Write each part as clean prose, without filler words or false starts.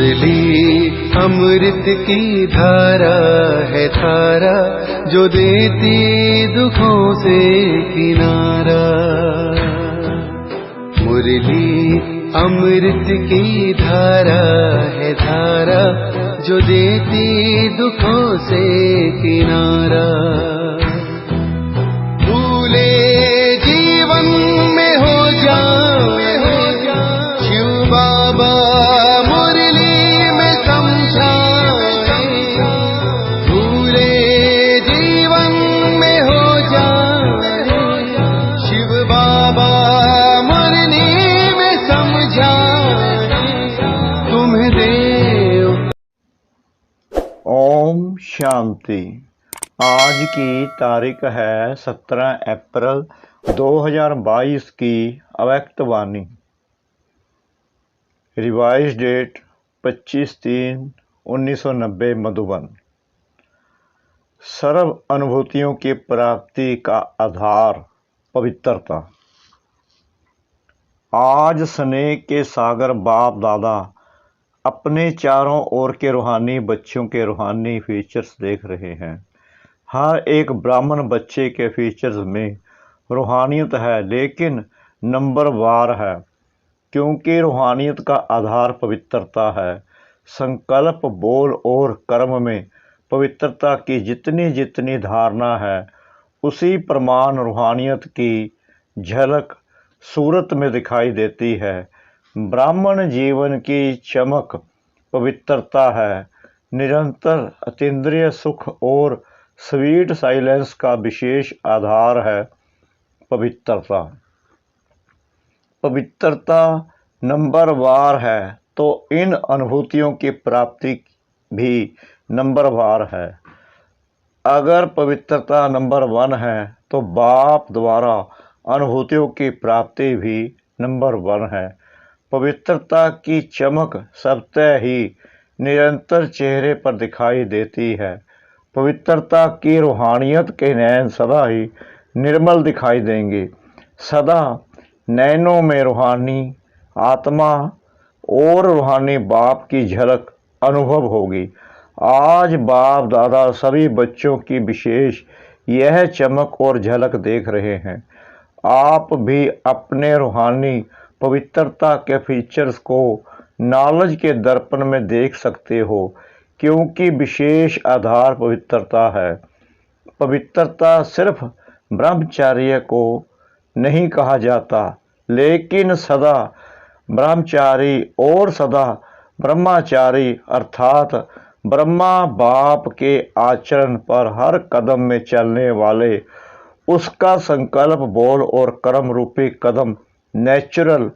मुरली अमृत की धारा है धारा, जो देती दुखों से किनारा। मुरली अमृत की धारा है धारा, जो देती दुखों से किनारा। भूले जीवन में हो जाए शिव बाबा मुरली में समझाए। भूले जीवन में हो जाए शिव बाबा मुरली में समझाए। तुम्हें देव। ओम शांति। आज की तारीख है 17 अप्रैल 2022 की अव्यक्त वाणी। Revise date 25/3/1990 Madhuban. सर्व अनुभूतियों की प्राप्ति का आधार पवित्रता। आज स्नेह के सागर बाप दादा अपने चारों ओर के रूहानी बच्चों के रूहानी फीचर्स देख रहे हैं। हर एक ब्राह्मण बच्चे के फीचर्स में रूहानियत है, लेकिन नंबरवार है, क्योंकि रूहानियत का आधार पवित्रता है। संकल्प, बोल और कर्म में पवित्रता की जितनी जितनी धारणा है, उसी प्रमाण रूहानियत की झलक सूरत में दिखाई देती है। ब्राह्मण जीवन की चमक पवित्रता है। निरंतर अतीन्द्रिय सुख और स्वीट साइलेंस का विशेष आधार है पवित्रता। पवित्रता नंबरवार है तो इन अनुभूतियों की प्राप्ति भी नंबरवार है। अगर पवित्रता नंबर 1 है तो बाप द्वारा अनुभूतियों की प्राप्ति भी नंबर 1 है। पवित्रता की चमक स्वतः ही निरंतर चेहरे पर दिखाई देती है। पवित्रता की रूहानियत के नैन सदा ही निर्मल दिखाई देंगे। सदा नैनों में रूहानी आत्मा और रूहानी बाप की झलक अनुभव होगी। आज बाप दादा सभी बच्चों की विशेष यह चमक और झलक देख रहे हैं। आप भी अपने रूहानी पवित्रता के फीचर्स को नॉलेज के दर्पण में देख सकते हो, क्योंकि विशेष आधार पवित्रता है। पवित्रता सिर्फ ब्रह्मचार्य को नहीं कहा जाता, लेकिन सदा ब्रह्मचारी और सदा ब्रह्मचारी अर्थात ब्रह्मा बाप के आचरण पर हर कदम में चलने वाले, उसका संकल्प, बोल और कर्म रूपी कदम नेचुरल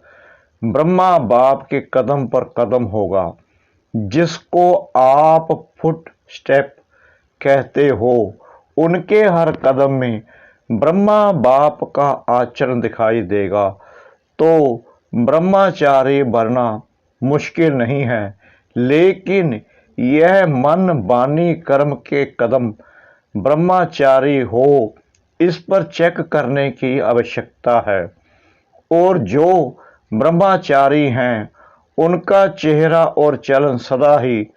ब्रह्मा बाप के कदम पर कदम होगा। जिसको आप फुट स्टेप कहते हो, उनके हर कदम में ब्रह्मा बाप का आचरण दिखाई देगा। तो ब्रह्मचारी बनना मुश्किल नहीं है, लेकिन यह मन वाणी कर्म के कदम ब्रह्मचारी हो, इस पर चेक करने की आवश्यकता है। और जो ब्रह्मचारी हैं, उनका चेहरा और चलन सदा ही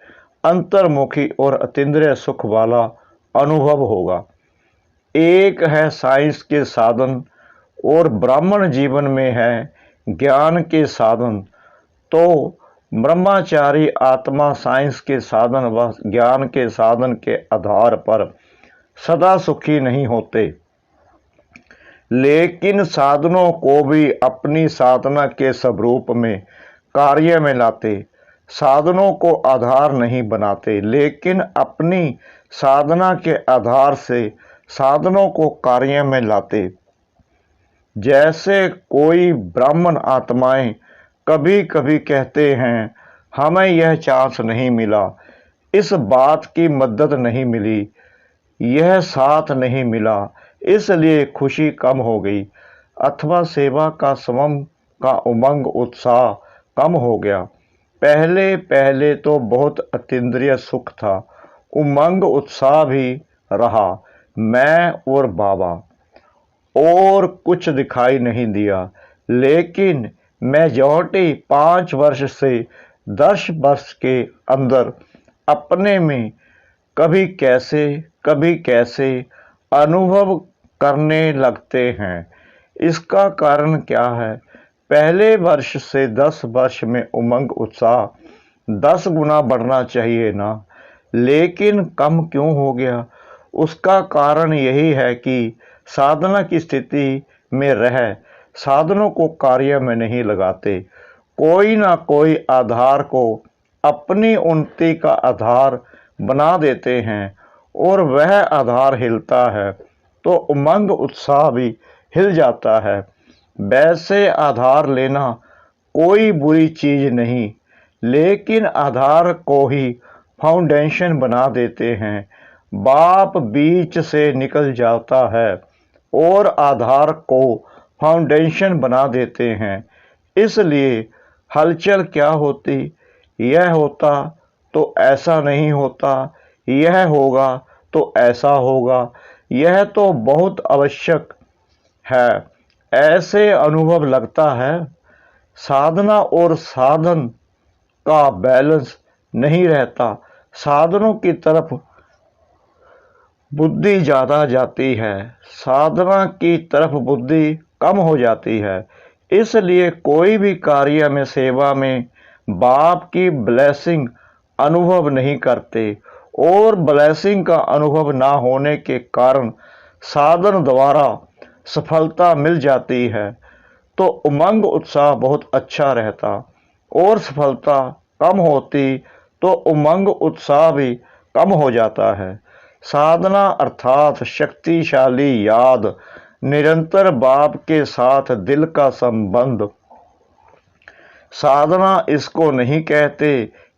अंतर्मुखी और अतीन्द्रिय सुख वाला अनुभव होगा। एक है साइंस के साधन और ब्राह्मण जीवन में है ज्ञान के साधन। तो ब्रह्मचारी आत्मा साइंस के साधन व ज्ञान के साधन के आधार पर सदा सुखी नहीं होते, लेकिन साधनों को भी अपनी साधना के स्वरूप में कार्य में लाते। साधनों को आधार नहीं बनाते, लेकिन अपनी साधना के आधार से साधनों को कार्य में लाते। जैसे कोई ब्राह्मण आत्माएं कभी कभी कहते हैं, हमें यह चांस नहीं मिला, इस बात की मदद नहीं मिली, यह साथ नहीं मिला, इसलिए खुशी कम हो गई, अथवा सेवा का स्वयं का उमंग उत्साह कम हो गया। पहले पहले तो बहुत अतीन्द्रिय सुख था, उमंग उत्साह भी रहा, मैं और बाबा, और कुछ दिखाई नहीं दिया। लेकिन मेजॉरिटी 5 वर्ष से 10 वर्ष के अंदर अपने में कभी कैसे अनुभव करने लगते हैं। इसका कारण क्या है? पहले वर्ष से 10 वर्ष में उमंग उत्साह 10 गुना बढ़ना चाहिए ना, लेकिन कम क्यों हो गया? उसका कारण यही है कि साधना की स्थिति में रह साधनों को कार्य में नहीं लगाते। कोई ना कोई आधार को अपनी उन्नति का आधार बना देते हैं और वह आधार हिलता है तो उमंग उत्साह भी हिल जाता है। वैसे आधार लेना कोई बुरी चीज नहीं, लेकिन आधार को ही फाउंडेशन बना देते हैं। बाप बीच से निकल जाता है और आधार को फाउंडेशन बना देते हैं। इसलिए हलचल क्या होती? यह होता तो ऐसा नहीं होता, यह होगा तो ऐसा होगा, यह तो बहुत आवश्यक है। ऐसे अनुभव लगता है साधना और साधन का बैलेंस नहीं रहता। साधनों की तरफ बुद्धि ज़्यादा जाती है, साधना की तरफ बुद्धि कम हो जाती है। इसलिए कोई भी कार्य में, सेवा में बाप की ब्लेसिंग अनुभव नहीं करते और ब्लेसिंग का अनुभव ना होने के कारण साधन द्वारा सफलता मिल जाती है तो उमंग उत्साह बहुत अच्छा रहता, और सफलता कम होती तो उमंग उत्साह भी कम हो जाता है। साधना अर्थात शक्तिशाली याद, निरंतर बाप के साथ दिल का संबंध। साधना इसको नहीं कहते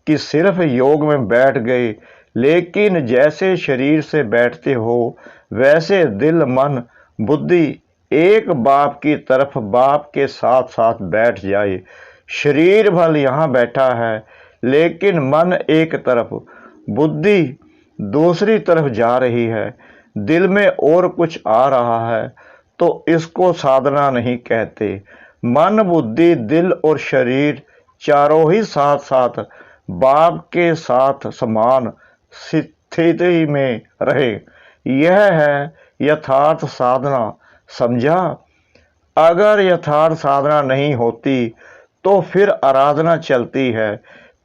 कि सिर्फ योग में बैठ गए, लेकिन जैसे शरीर से बैठते हो वैसे दिल, मन, बुद्धि एक बाप की तरफ, बाप के साथ साथ बैठ जाए। शरीर भल यहाँ बैठा है, लेकिन मन एक तरफ, बुद्धि दूसरी तरफ जा रही है, दिल में और कुछ आ रहा है, तो इसको साधना नहीं कहते। मन, बुद्धि, दिल और शरीर चारों ही साथ साथ बाप के साथ समान स्थिति में रहे, यह है यथार्थ साधना। समझा? अगर यथार्थ साधना नहीं होती तो फिर आराधना चलती है।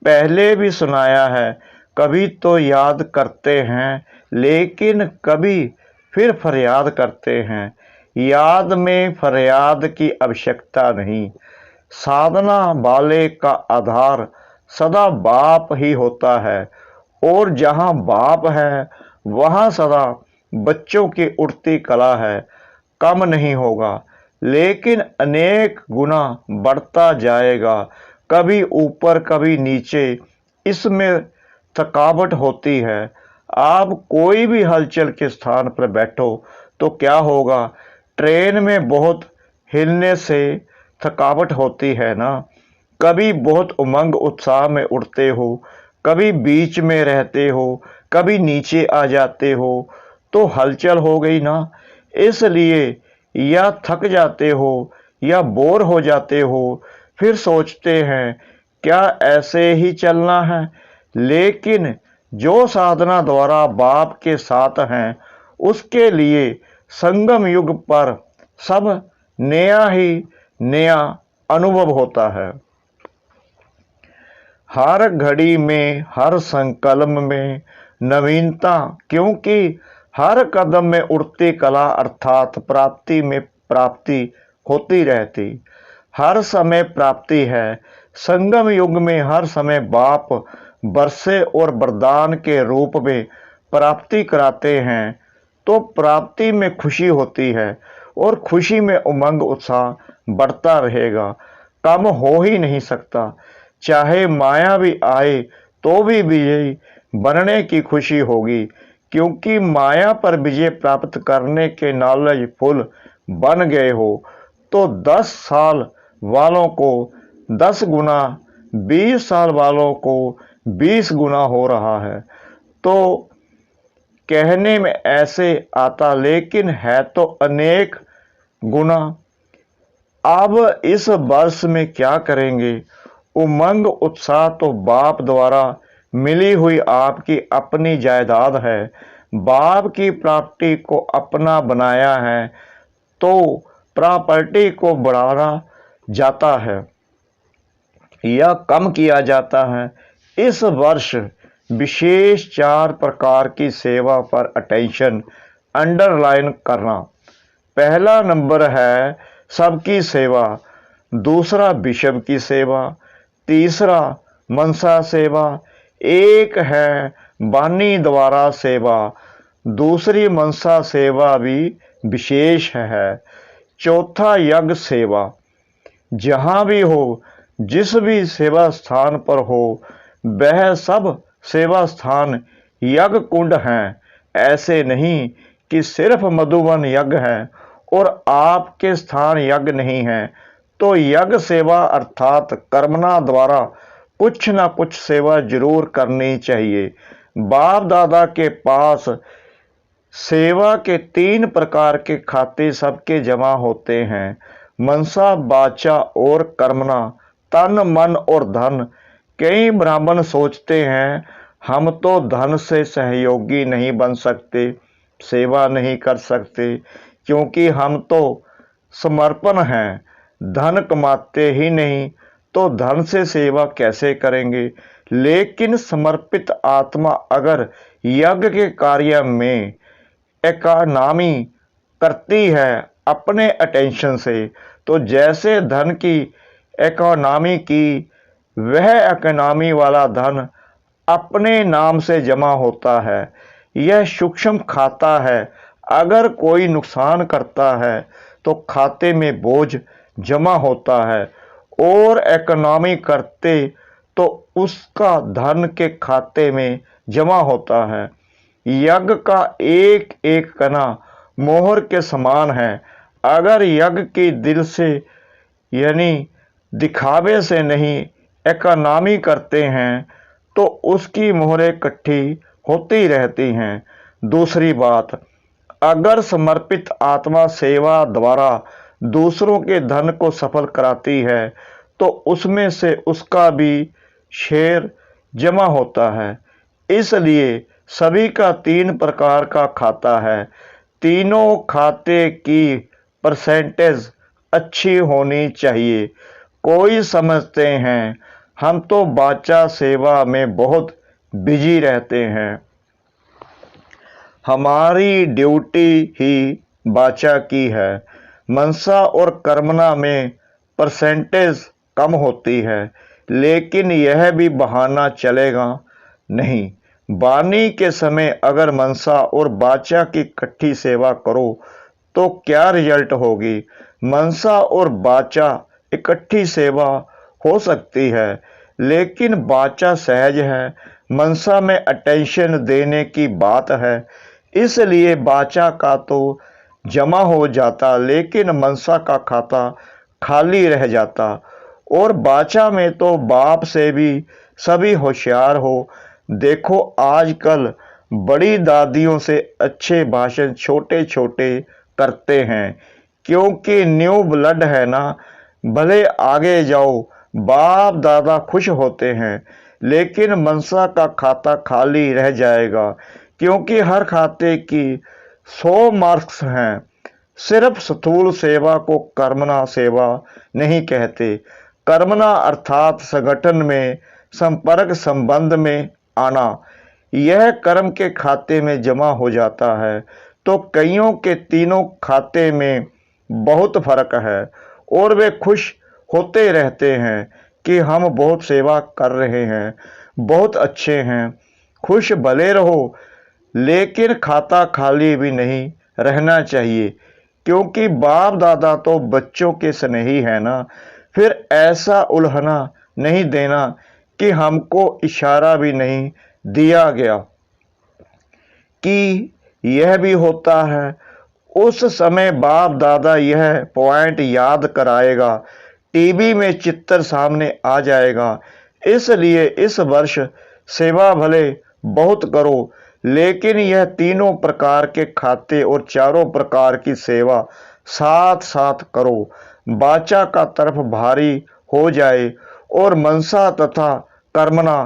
पहले भी सुनाया है, कभी तो याद करते हैं लेकिन कभी फिर फरियाद करते हैं। याद में फरियाद की आवश्यकता नहीं। साधना वाले का आधार सदा बाप ही होता है, और जहाँ बाप है वहाँ सदा बच्चों की उठती कला है। कम नहीं होगा, लेकिन अनेक गुना बढ़ता जाएगा, कभी ऊपर कभी नीचे। इसमें थकावट होती है। आप कोई भी हलचल के स्थान पर बैठो तो क्या होगा? ट्रेन में बहुत हिलने से थकावट होती है ना। कभी बहुत उमंग उत्साह में उड़ते हो, कभी बीच में रहते हो, कभी नीचे आ जाते हो, तो हलचल हो गई ना। इसलिए या थक जाते हो या बोर हो जाते हो, फिर सोचते हैं क्या ऐसे ही चलना है। लेकिन जो साधना द्वारा बाप के साथ हैं उसके लिए संगम युग पर सब नया ही नया अनुभव होता है। हर घड़ी में, हर संकल्प में नवीनता, क्योंकि हर कदम में उड़ती कला अर्थात प्राप्ति में प्राप्ति होती रहती। हर समय प्राप्ति है। संगम युग में हर समय बाप बरसे और वरदान के रूप में प्राप्ति कराते हैं, तो प्राप्ति में खुशी होती है और खुशी में उमंग उत्साह बढ़ता रहेगा, कम हो ही नहीं सकता। चाहे माया भी आए तो भी विजयी बनने की खुशी होगी, क्योंकि माया पर विजय प्राप्त करने के नॉलेजफुल बन गए हो तो 10 साल वालों को 10 गुना, 20 साल वालों को 20 गुना हो रहा है। तो कहने में ऐसे आता, लेकिन है तो अनेक गुना। अब इस वर्ष में क्या करेंगे उमंग उत्साह तो बाप द्वारा मिली हुई आपकी अपनी जायदाद है। बाप की प्रॉपर्टी को अपना बनाया है तो प्रॉपर्टी को बढ़ाना जाता है या कम किया जाता है। इस वर्ष विशेष 4 प्रकार की सेवा पर अटेंशन अंडरलाइन करना। पहला नंबर है सबकी सेवा, दूसरा विषव की सेवा, तीसरा मनसा सेवा, एक है वाणी द्वारा सेवा, दूसरी मनसा सेवा भी विशेष है, चौथा यज्ञ सेवा। जहाँ भी हो, जिस भी सेवा स्थान पर हो, वह सब सेवा स्थान यज्ञ कुंड हैं। ऐसे नहीं कि सिर्फ मधुबन यज्ञ है और आपके स्थान यज्ञ नहीं है, तो यज्ञ सेवा अर्थात कर्मना द्वारा कुछ न कुछ सेवा जरूर करनी चाहिए। बाप दादा के पास सेवा के 3 प्रकार के खाते सबके जमा होते हैं, मनसा, वाचा और कर्मना, तन, मन और धन। कई ब्राह्मण सोचते हैं हम तो धन से सहयोगी नहीं बन सकते, सेवा नहीं कर सकते, क्योंकि हम तो समर्पण हैं, धन कमाते ही नहीं, तो धन से सेवा कैसे करेंगे। लेकिन समर्पित आत्मा अगर यज्ञ के कार्य में इकोनॉमी करती है अपने अटेंशन से, तो जैसे धन की इकोनॉमी की, वह इकोनॉमी वाला धन अपने नाम से जमा होता है। यह सूक्ष्म खाता है। अगर कोई नुकसान करता है तो खाते में बोझ जमा होता है और इकोनॉमी करते तो उसका धन के खाते में जमा होता है। यज्ञ का एक एक कणा मोहर के समान है। अगर यज्ञ की दिल से यानी दिखावे से नहीं इकोनॉमी करते हैं तो उसकी मोहरें इकट्ठी होती रहती हैं। दूसरी बात, अगर समर्पित आत्मा सेवा द्वारा दूसरों के धन को सफल कराती है तो उसमें से उसका भी शेयर जमा होता है। इसलिए सभी का 3 प्रकार का खाता है। तीनों खाते की परसेंटेज अच्छी होनी चाहिए। कोई समझते हैं हम तो वाचा सेवा में बहुत बिजी रहते हैं, हमारी ड्यूटी ही वाचा की है, मनसा और कर्मना में परसेंटेज कम होती है। लेकिन यह भी बहाना चलेगा नहीं। वाणी के समय अगर मनसा और वाचा की इकट्ठी सेवा करो तो क्या रिजल्ट होगी। मनसा और वाचा इकट्ठी सेवा हो सकती है, लेकिन वाचा सहज है, मनसा में अटेंशन देने की बात है, इसलिए वाचा का तो जमा हो जाता, लेकिन मनसा का खाता खाली रह जाता। और वाचा में तो बाप से भी सभी होशियार हो। देखो आजकल बड़ी दादियों से अच्छे भाषण छोटे छोटे करते हैं, क्योंकि न्यू ब्लड है ना। भले आगे जाओ, बाप दादा खुश होते हैं, लेकिन मनसा का खाता खाली रह जाएगा, क्योंकि हर खाते की 100 मार्क्स हैं। सिर्फ स्थूल सेवा को कर्मना सेवा नहीं कहते। कर्मना अर्थात संगठन में संपर्क संबंध में आना, यह कर्म के खाते में जमा हो जाता है। तो कईयों के तीनों खाते में बहुत फर्क है और वे खुश होते रहते हैं कि हम बहुत सेवा कर रहे हैं, बहुत अच्छे हैं। खुश भले रहो, लेकिन खाता खाली भी नहीं रहना चाहिए, क्योंकि बाप दादा तो बच्चों के स्नेही है ना। फिर ऐसा उल्हना नहीं देना कि हमको इशारा भी नहीं दिया गया कि यह भी होता है। उस समय बाप दादा यह पॉइंट याद कराएगा, टीवी में चित्र सामने आ जाएगा। इसलिए इस वर्ष सेवा भले बहुत करो, लेकिन यह तीनों प्रकार के खाते और चारों प्रकार की सेवा साथ साथ करो। वाचा का तरफ भारी हो जाए और मनसा तथा कर्मना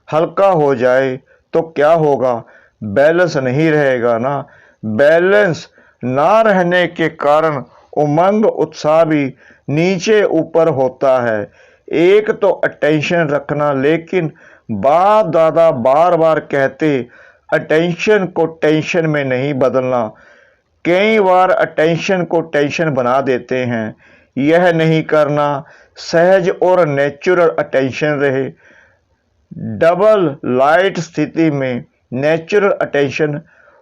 हल्का हो जाए तो क्या होगा? बैलेंस नहीं रहेगा ना। बैलेंस ना रहने के कारण उमंग उत्साह भी नीचे ऊपर होता है। एक तो अटेंशन रखना, लेकिन बाप दादा बार बार कहते अटेंशन को टेंशन में नहीं बदलना। कई बार अटेंशन को टेंशन बना देते हैं। यह नहीं करना, सहज और नेचुरल अटेंशन रहे। डबल लाइट स्थिति में नेचुरल अटेंशन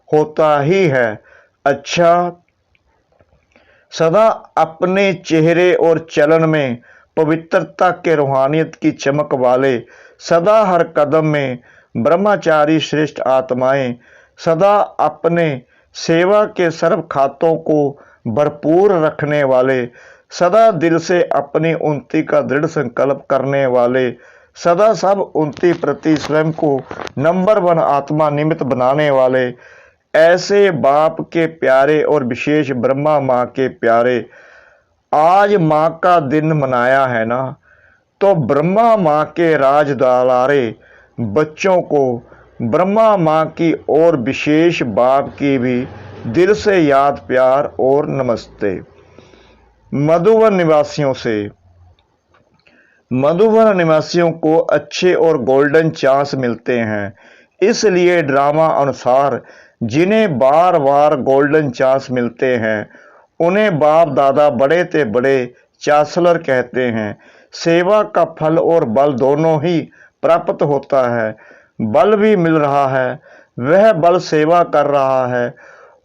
होता ही है। अच्छा, सदा अपने चेहरे और चलन में पवित्रता के रूहानियत की चमक वाले, सदा हर कदम में ब्रह्मचारी श्रेष्ठ आत्माएं, सदा अपने सेवा के सर्व खातों को भरपूर रखने वाले, सदा दिल से अपनी उन्नति का दृढ़ संकल्प करने वाले, सदा सब उन्नति प्रति स्वयं को नंबर 1 आत्मा निमित्त बनाने वाले, ऐसे बाप के प्यारे और विशेष ब्रह्मा माँ के प्यारे, आज माँ का दिन मनाया है ना, तो ब्रह्मा माँ के राज दुलारे बच्चों को ब्रह्मा माँ की और विशेष बाप की भी दिल से याद, प्यार और नमस्ते। मधुबन निवासियों को अच्छे और गोल्डन चांस मिलते हैं। इसलिए ड्रामा अनुसार जिन्हें बार बार गोल्डन चांस मिलते हैं, उन्हें बाप दादा बड़े ते बड़े चांसलर कहते हैं। सेवा का फल और बल दोनों ही प्राप्त होता है। बल भी मिल रहा है, वह बल सेवा कर रहा है,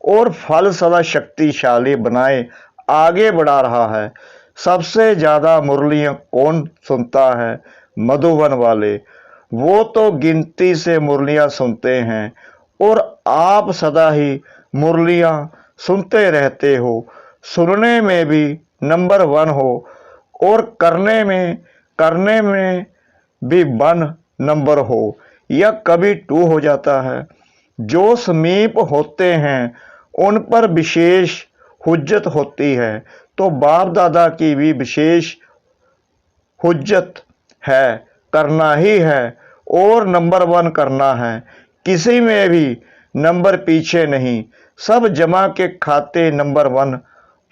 और फल सदा शक्तिशाली बनाए आगे बढ़ा रहा है। सबसे ज्यादा मुरलियां कौन सुनता है? मधुबन वाले। वो तो गिनती से मुरलियां सुनते हैं, और आप सदा ही मुरलियां सुनते रहते हो। सुनने में भी नंबर 1 हो, और करने में भी 1 नंबर हो, या कभी 2 हो जाता है। जो समीप होते हैं उन पर विशेष हुज्जत होती है, तो बाप दादा की भी विशेष हुज्जत है, करना ही है और नंबर 1 करना है। किसी में भी नंबर पीछे नहीं, सब जमा के खाते नंबर 1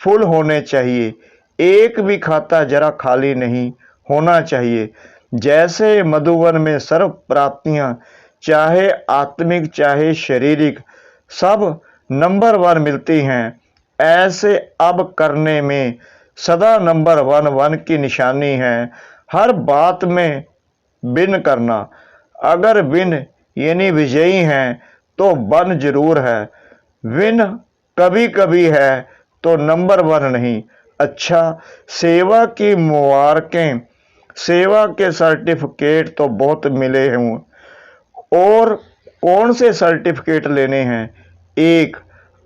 फुल होने चाहिए। एक भी खाता जरा खाली नहीं होना चाहिए। जैसे मधुबन में सर्व प्राप्तियां, चाहे आत्मिक चाहे शारीरिक, सब नंबर 1 मिलती हैं, ऐसे अब करने में सदा नंबर 1 की निशानी है। हर बात में विन करना। अगर विन यानी विजयी हैं तो 1 जरूर है। विन कभी कभी है तो नंबर 1 नहीं। अच्छा, सेवा की मुबारकें, सेवा के सर्टिफिकेट तो बहुत मिले हैं, और कौन से सर्टिफिकेट लेने हैं? एक,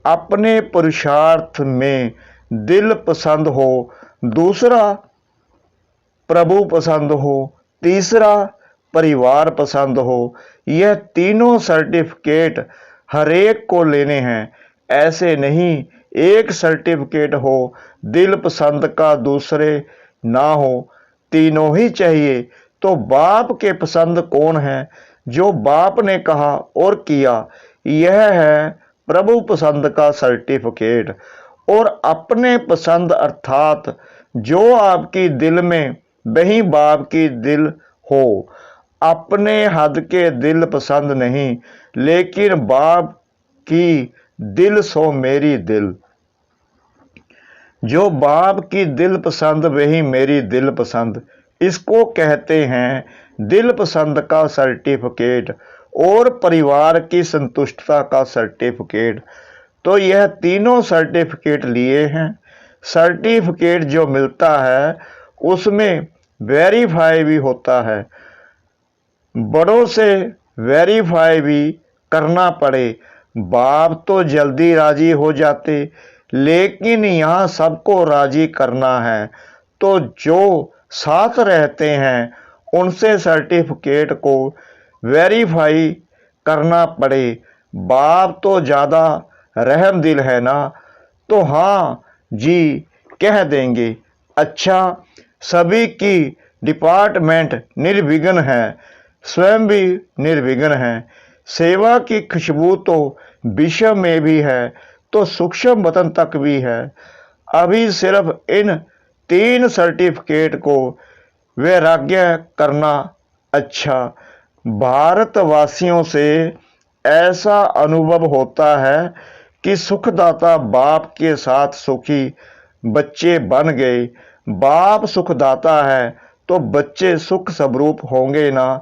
अपने पुरुषार्थ में दिल पसंद हो, दूसरा प्रभु पसंद हो, तीसरा परिवार पसंद हो। यह तीनों सर्टिफिकेट हरेक को लेने हैं। ऐसे नहीं एक सर्टिफिकेट हो दिल पसंद का, दूसरे ना हो, तीनों ही चाहिए। तो बाप के पसंद कौन है? जो बाप ने कहा और किया, यह है प्रभु पसंद का सर्टिफिकेट। और अपने पसंद अर्थात जो आपकी दिल में वही बाप की दिल हो। अपने हद के दिल पसंद नहीं, लेकिन बाप की दिल सो मेरी दिल। जो बाप की दिल पसंद वही मेरी दिल पसंद, इसको कहते हैं दिल पसंद का सर्टिफिकेट और परिवार की संतुष्टता का सर्टिफिकेट। तो यह तीनों सर्टिफिकेट लिए हैं। सर्टिफिकेट जो मिलता है उसमें वेरीफाई भी होता है, बड़ों से वेरीफाई भी करना पड़े। बाप तो जल्दी राजी हो जाते, लेकिन यहाँ सबको राजी करना है, तो जो साथ रहते हैं उनसे सर्टिफिकेट को वेरीफाई करना पड़े। बाप तो ज़्यादा रहम दिल है ना, तो हाँ जी कह देंगे। अच्छा, सभी की डिपार्टमेंट निर्विघ्न है, स्वयं भी निर्विघ्न है। सेवा की खुशबू तो विश्व में भी है, तो सूक्ष्म वतन तक भी है। अभी सिर्फ इन 3 सर्टिफिकेट को वैराग्य करना अच्छा। भारतवासियों से ऐसा अनुभव होता है कि सुखदाता बाप के साथ सुखी बच्चे बन गए। बाप सुखदाता है तो बच्चे सुख स्वरूप होंगे ना।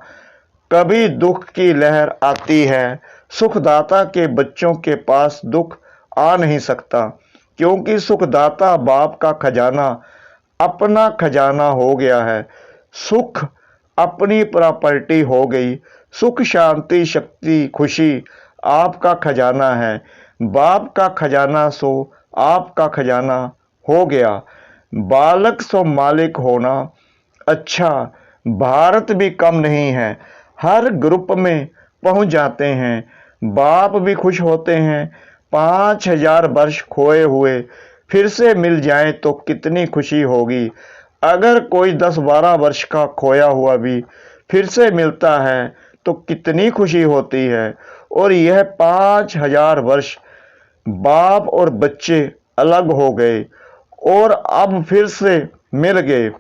कभी दुख की लहर आती है, सुखदाता के बच्चों के पास दुख आ नहीं सकता, क्योंकि सुखदाता बाप का खजाना अपना खजाना हो गया है। सुख अपनी प्रॉपर्टी हो गई। सुख, शांति, शक्ति, खुशी आपका खजाना है। बाप का खजाना सो आपका खजाना हो गया। बालक सो मालिक होना अच्छा। भारत भी कम नहीं है, हर ग्रुप में पहुंच जाते हैं। बाप भी खुश होते हैं। 5000 वर्ष खोए हुए फिर से मिल जाए तो कितनी खुशी होगी। अगर कोई 10-12 वर्ष का खोया हुआ भी फिर से मिलता है तो कितनी खुशी होती है। और यह 5000 वर्ष बाप और बच्चे अलग हो गए और अब फिर से मिल गए,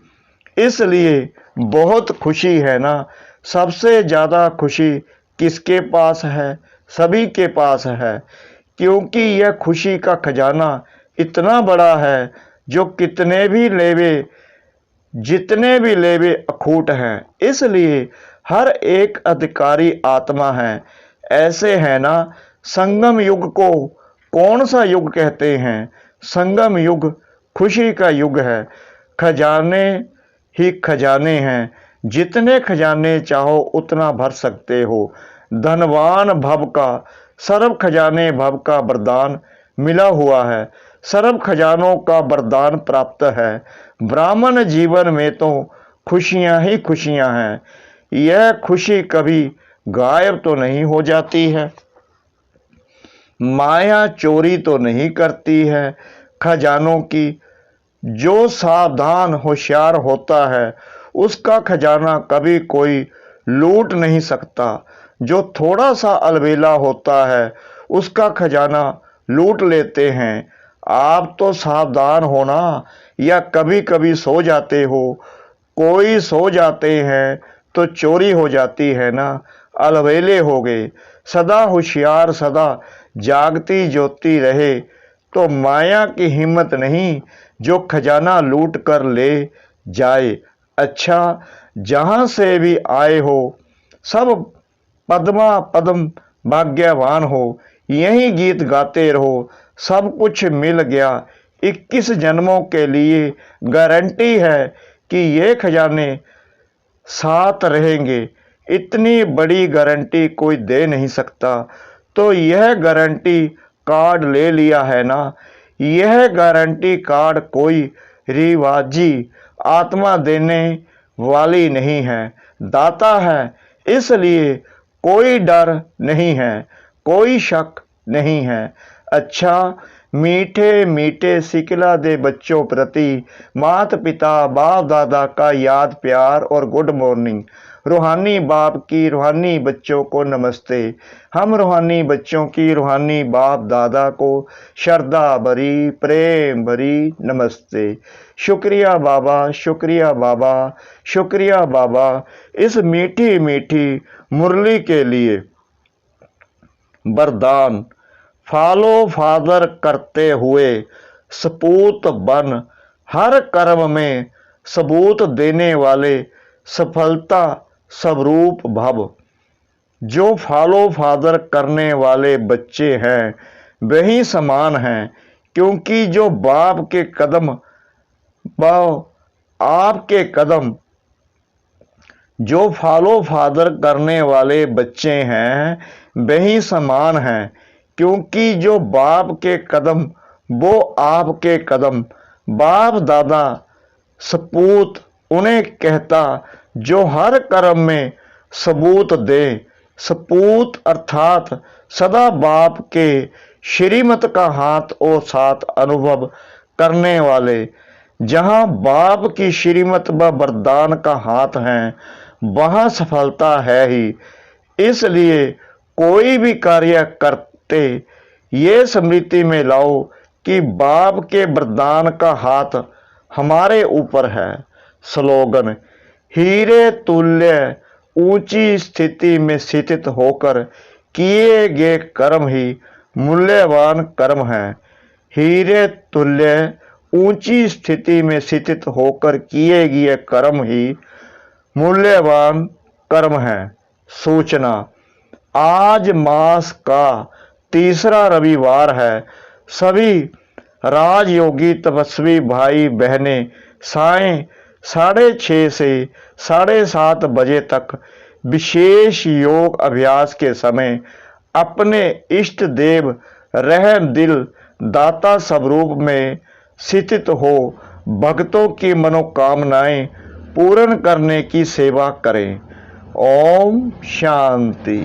इसलिए बहुत खुशी है ना। सबसे ज़्यादा खुशी किसके पास है? सभी के पास है, क्योंकि यह खुशी का खजाना इतना बड़ा है जो कितने भी लेवे, जितने भी लेवे अखूट हैं। इसलिए हर एक अधिकारी आत्मा है। ऐसे है ना। संगम युग को कौन सा युग कहते हैं? संगम युग खुशी का युग है। खजाने ही खजाने हैं। जितने खजाने चाहो उतना भर सकते हो। धनवान भव का, सर्व खजाने भव का वरदान मिला हुआ है। सर्व खजानों का वरदान प्राप्त है। ब्राह्मण जीवन में तो खुशियां ही खुशियां हैं। यह खुशी कभी गायब तो नहीं हो जाती है। माया चोरी तो नहीं करती है खजानों की। जो सावधान होशियार होता है उसका खजाना कभी कोई लूट नहीं सकता। जो थोड़ा सा अलबेला होता है उसका खजाना लूट लेते हैं। आप तो सावधान होना, या कभी कभी सो जाते हो। कोई सो जाते हैं तो चोरी हो जाती है ना। अलबेले हो गए। सदा होशियार, सदा जागती ज्योति रहे तो माया की हिम्मत नहीं जो खजाना लूट कर ले जाए। अच्छा, जहाँ से भी आए हो सब पद्मा पद्म भाग्यवान हो। यही गीत गाते रहो। सब कुछ मिल गया। 21 जन्मों के लिए गारंटी है कि ये खजाने साथ रहेंगे। इतनी बड़ी गारंटी कोई दे नहीं सकता। तो यह गारंटी कार्ड ले लिया है ना। यह गारंटी कार्ड कोई रिवाजी आत्मा देने वाली नहीं है, दाता है। इसलिए कोई डर नहीं है, कोई शक नहीं है। अच्छा, मीठे मीठे सिखला दे बच्चों प्रति माता पिता बाप दादा का याद प्यार और गुड मॉर्निंग। रूहानी बाप की रूहानी बच्चों को नमस्ते। हम रूहानी बच्चों की रूहानी बाप दादा को श्रद्धा भरी प्रेम भरी नमस्ते। शुक्रिया बाबा, शुक्रिया बाबा, शुक्रिया बाबा इस मीठी मीठी मुरली के लिए। वरदान, फॉलो फादर करते हुए सपूत बन, हर कर्म में सबूत देने वाले सफलता स्वरूप भव। जो फॉलो फादर करने वाले बच्चे हैं वही समान हैं, क्योंकि जो बाप के कदम आपके कदम, जो फॉलो फादर करने वाले बच्चे हैं वही समान हैं, क्योंकि जो बाप के कदम वो आपके कदम। बाप दादा सपूत उन्हें कहता जो हर कर्म में सबूत दे। सपूत अर्थात सदा बाप के श्रीमत का हाथ और साथ अनुभव करने वाले। जहाँ बाप की श्रीमत व वरदान का हाथ है वहाँ सफलता है ही। इसलिए कोई भी कार्य करते ये स्मृति में लाओ कि बाप के वरदान का हाथ हमारे ऊपर है। स्लोगन: हीरे तुल्य ऊंची स्थिति में स्थित होकर किए गए कर्म ही मूल्यवान कर्म है। हीरे तुल्य ऊंची स्थिति में स्थित होकर किए गए कर्म ही मूल्यवान कर्म है। सूचना: आज मास का तीसरा रविवार है। सभी राजयोगी तपस्वी भाई बहनें सायं 6:30 से 7:30 बजे तक विशेष योग अभ्यास के समय अपने इष्ट देव रहम दिल दाता स्वरूप में स्थित हो भक्तों की मनोकामनाएं पूर्ण करने की सेवा करें। ओम शांति।